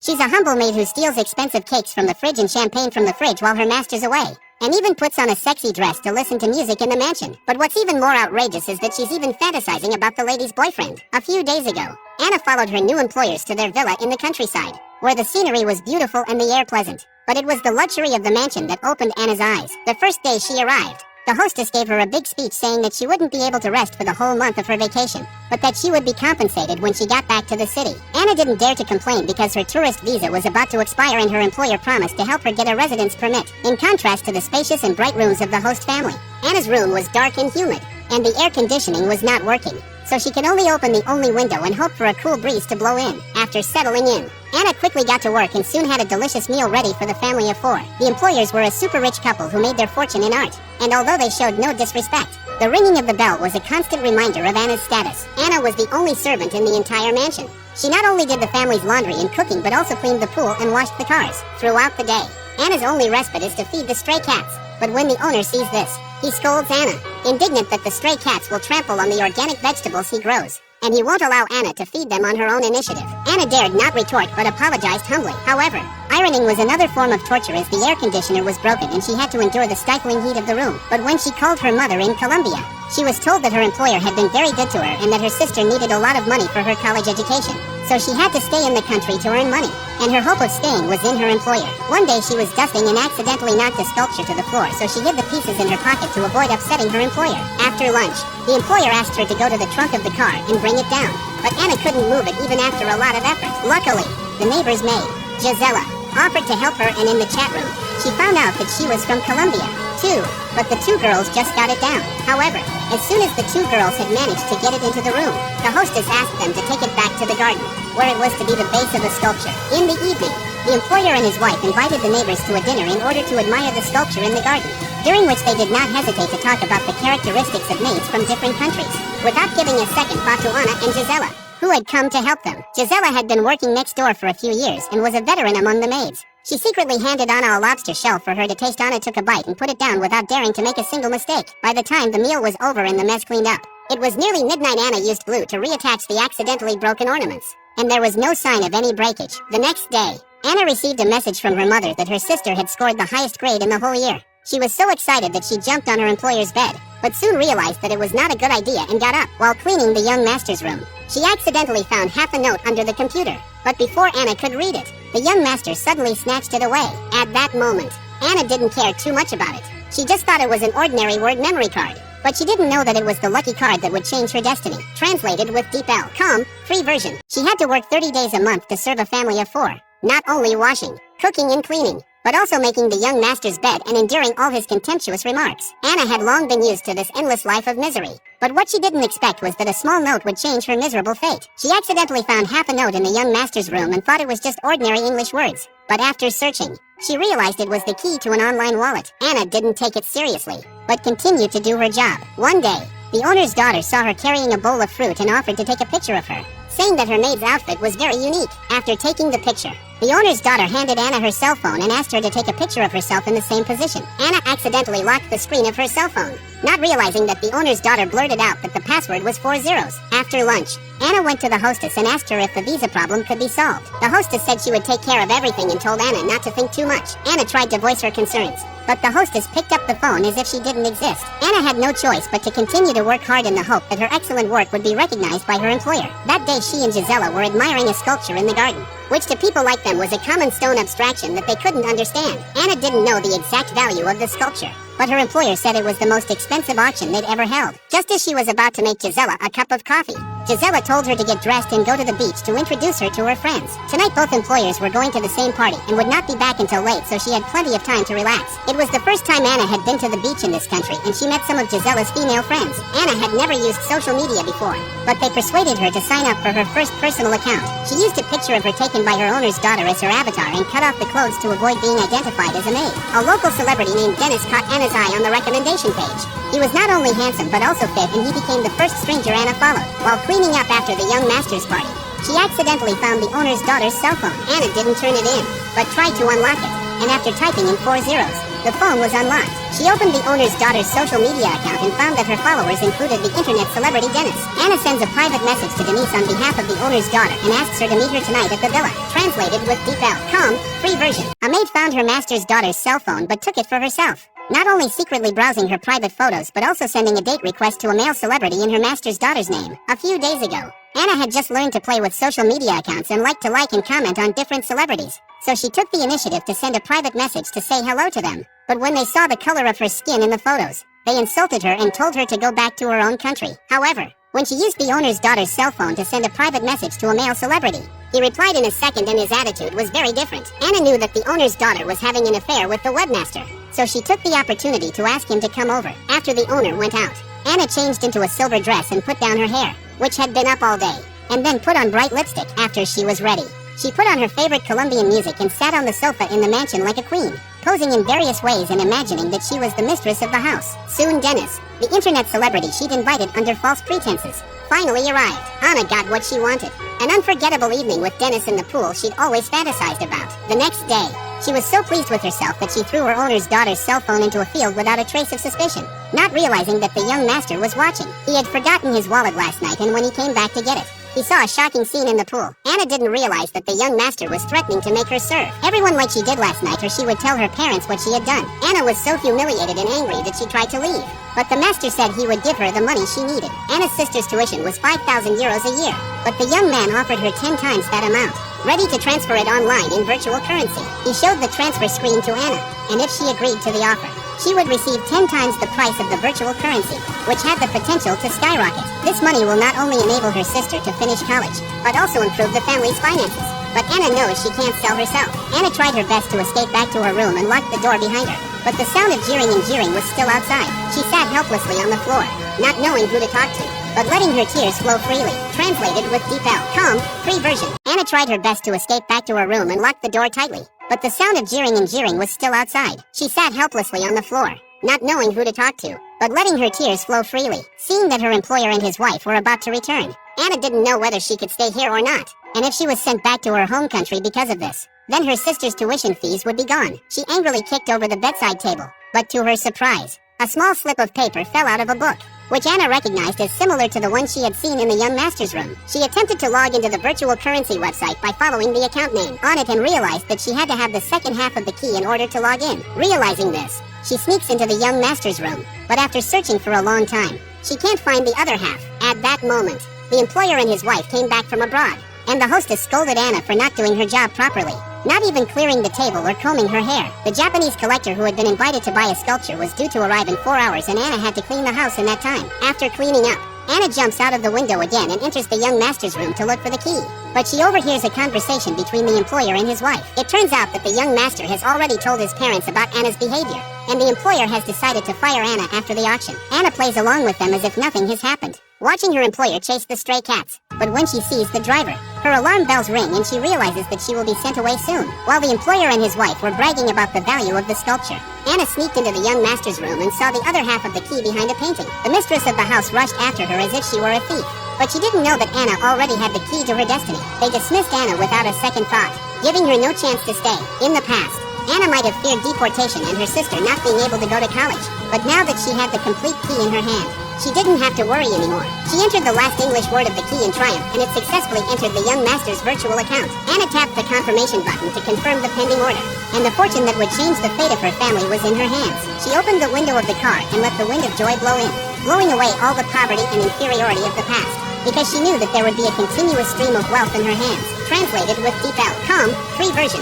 She's a humble maid who steals expensive cakes from the fridge and champagne from the fridge while her master's away, and even puts on a sexy dress to listen to music in the mansion. But what's even more outrageous is that she's even fantasizing about the lady's boyfriend. A few days ago, Anna followed her new employers to their villa in the countryside, where the scenery was beautiful and the air pleasant. But it was the luxury of the mansion that opened Anna's eyes. The first day she arrived, the hostess gave her a big speech saying that she wouldn't be able to rest for the whole month of her vacation, but that she would be compensated when she got back to the city. Anna didn't dare to complain because her tourist visa was about to expire and her employer promised to help her get a residence permit, in contrast to the spacious and bright rooms of the host family. Anna's room was dark and humid, and the air conditioning was not working, so she could only open the only window and hope for a cool breeze to blow in. After settling in, Anna quickly got to work and soon had a delicious meal ready for the family of 4. The employers were a super rich couple who made their fortune in art, and although they showed no disrespect, the ringing of the bell was a constant reminder of Anna's status. Anna was the only servant in the entire mansion. She not only did the family's laundry and cooking but also cleaned the pool and washed the cars. Throughout the day, Anna's only respite is to feed the stray cats. But when the owner sees this, he scolds Anna, indignant that the stray cats will trample on the organic vegetables he grows, and he won't allow Anna to feed them on her own initiative. Anna dared not retort but apologized humbly. However, ironing was another form of torture as the air conditioner was broken and she had to endure the stifling heat of the room. But when she called her mother in Colombia, she was told that her employer had been very good to her and that her sister needed a lot of money for her college education. So she had to stay in the country to earn money, and her hope of staying was in her employer. One day she was dusting and accidentally knocked a sculpture to the floor, so she hid the pieces in her pocket to avoid upsetting her employer. After lunch, the employer asked her to go to the trunk of the car and bring it down, but Anna couldn't move it even after a lot of effort. Luckily, the neighbor's maid, Gisela, offered to help her, and in the chat room, she found out that she was from Colombia, too, but the 2 girls just got it down. However, as soon as the 2 girls had managed to get it into the room, the hostess asked them to take it back to the garden, where it was to be the base of the sculpture. In the evening, the employer and his wife invited the neighbors to a dinner in order to admire the sculpture in the garden, during which they did not hesitate to talk about the characteristics of maids from different countries, without giving a second thought to Anna and Gisela, who had come to help them. Gisela had been working next door for a few years and was a veteran among the maids. She secretly handed Anna a lobster shell for her to taste. Anna took a bite and put it down without daring to make a single mistake. By the time the meal was over and the mess cleaned up, it was nearly midnight. Anna used glue to reattach the accidentally broken ornaments, and there was no sign of any breakage. The next day, Anna received a message from her mother that her sister had scored the highest grade in the whole year. She was so excited that she jumped on her employer's bed, but soon realized that it was not a good idea and got up. While cleaning the young master's room, she accidentally found half a note under the computer. But before Anna could read it, the young master suddenly snatched it away. At that moment, Anna didn't care too much about it. She just thought it was an ordinary word memory card. But she didn't know that it was the lucky card that would change her destiny. Translated with DeepL.com, free version. She had to work 30 days a month to serve a family of 4. Not only washing, cooking and cleaning, but also making the young master's bed and enduring all his contemptuous remarks. Anna had long been used to this endless life of misery. But what she didn't expect was that a small note would change her miserable fate. She accidentally found half a note in the young master's room and thought it was just ordinary English words. But after searching, she realized it was the key to an online wallet. Anna didn't take it seriously, but continued to do her job. One day, the owner's daughter saw her carrying a bowl of fruit and offered to take a picture of her, saying that her maid's outfit was very unique. After taking the picture, the owner's daughter handed Anna her cell phone and asked her to take a picture of herself in the same position. Anna accidentally locked the screen of her cell phone, not realizing that the owner's daughter blurted out that the password was 4 zeros. After lunch, Anna went to the hostess and asked her if the visa problem could be solved. The hostess said she would take care of everything and told Anna not to think too much. Anna tried to voice her concerns, but the hostess picked up the phone as if she didn't exist. Anna had no choice but to continue to work hard in the hope that her excellent work would be recognized by her employer. That day she and Gisela were admiring a sculpture in the garden, which to people like them was a common stone abstraction that they couldn't understand. Anna didn't know the exact value of the sculpture, but her employer said it was the most expensive auction they'd ever held. Just as she was about to make Gisela a cup of coffee, Gisela told her to get dressed and go to the beach to introduce her to her friends. Tonight both employers were going to the same party and would not be back until late, so she had plenty of time to relax. It was the first time Anna had been to the beach in this country, and she met some of Gisela's female friends. Anna had never used social media before, but they persuaded her to sign up for her first personal account. She used a picture of her taken by her owner's daughter as her avatar and cut off the clothes to avoid being identified as a maid. A local celebrity named Dennis caught Anna's eye on the recommendation page. He was not only handsome but also fit, and he became the first stranger Anna followed. While cleaning up after the young master's party, she accidentally found the owner's daughter's cell phone. Anna didn't turn it in, but tried to unlock it, and after typing in 4 zeros, The phone was unlocked. She opened the owner's daughter's social media account and found that her followers included the internet celebrity Dennis. Anna sends a private message to Denise on behalf of the owner's daughter and asks her to meet her tonight at the villa. Translated with Deep L. Com. Free version. A maid found her master's daughter's cell phone but took it for herself. Not only secretly browsing her private photos but also sending a date request to a male celebrity in her master's daughter's name. A few days ago, Anna had just learned to play with social media accounts and liked to like and comment on different celebrities. So she took the initiative to send a private message to say hello to them. But when they saw the color of her skin in the photos, they insulted her and told her to go back to her own country. However, when she used the owner's daughter's cell phone to send a private message to a male celebrity, he replied in a second and his attitude was very different. Anna knew that the owner's daughter was having an affair with the webmaster, so she took the opportunity to ask him to come over. After the owner went out, Anna changed into a silver dress and put down her hair, which had been up all day, and then put on bright lipstick after she was ready. She put on her favorite Colombian music and sat on the sofa in the mansion like a queen, posing in various ways and imagining that she was the mistress of the house. Soon Dennis, the internet celebrity she'd invited under false pretenses, finally arrived. Anna got what she wanted. An unforgettable evening with Dennis in the pool she'd always fantasized about. The next day, she was so pleased with herself that she threw her owner's daughter's cell phone into a field without a trace of suspicion, not realizing that the young master was watching. He had forgotten his wallet last night, and when he came back to get it, he saw a shocking scene in the pool. Anna didn't realize that the young master was threatening to make her serve everyone like she did last night, or she would tell her parents what she had done. Anna was so humiliated and angry that she tried to leave. But the master said he would give her the money she needed. Anna's sister's tuition was 5,000 euros a year, but the young man offered her 10 times that amount, ready to transfer it online in virtual currency. He showed the transfer screen to Anna, and if she agreed to the offer, she would receive 10 times the price of the virtual currency, which had the potential to skyrocket. This money will not only enable her sister to finish college, but also improve the family's finances. But Anna knows she can't sell herself. Anna tried her best to escape back to her room and locked the door behind her, but the sound of jeering and jeering was still outside. She sat helplessly on the floor, not knowing who to talk to, but letting her tears flow freely. Translated with Deep L. Com. Free version. Anna tried her best to escape back to her room and locked the door tightly, but the sound of jeering and jeering was still outside. She sat helplessly on the floor, not knowing who to talk to, but letting her tears flow freely. Seeing that her employer and his wife were about to return, Anna didn't know whether she could stay here or not, and if she was sent back to her home country because of this, then her sister's tuition fees would be gone. She angrily kicked over the bedside table, but to her surprise, a small slip of paper fell out of a book, which Anna recognized as similar to the one she had seen in the young master's room. She attempted to log into the virtual currency website by following the account name on it and realized that she had to have the second half of the key in order to log in. Realizing this, she sneaks into the young master's room, but after searching for a long time, she can't find the other half. At that moment, the employer and his wife came back from abroad, and the hostess scolded Anna for not doing her job properly, not even clearing the table or combing her hair. The Japanese collector who had been invited to buy a sculpture was due to arrive in 4 hours, and Anna had to clean the house in that time. After cleaning up, Anna jumps out of the window again and enters the young master's room to look for the key. But she overhears a conversation between the employer and his wife. It turns out that the young master has already told his parents about Anna's behavior, and the employer has decided to fire Anna after the auction. Anna plays along with them as if nothing has happened, watching her employer chase the stray cats. But when she sees the driver, her alarm bells ring and she realizes that she will be sent away soon. While the employer and his wife were bragging about the value of the sculpture, Anna sneaked into the young master's room and saw the other half of the key behind a painting. The mistress of the house rushed after her as if she were a thief, but she didn't know that Anna already had the key to her destiny. They dismissed Anna without a second thought, giving her no chance to stay. In the past, Anna might have feared deportation and her sister not being able to go to college, but now that she had the complete key in her hand, she didn't have to worry anymore. She entered the last English word of the key in triumph, and it successfully entered the young master's virtual account. Anna tapped the confirmation button to confirm the pending order, and the fortune that would change the fate of her family was in her hands. She opened the window of the car and let the wind of joy blow in, blowing away all the poverty and inferiority of the past, because she knew that there would be a continuous stream of wealth in her hands. Translated with Deep L. Com. Free version.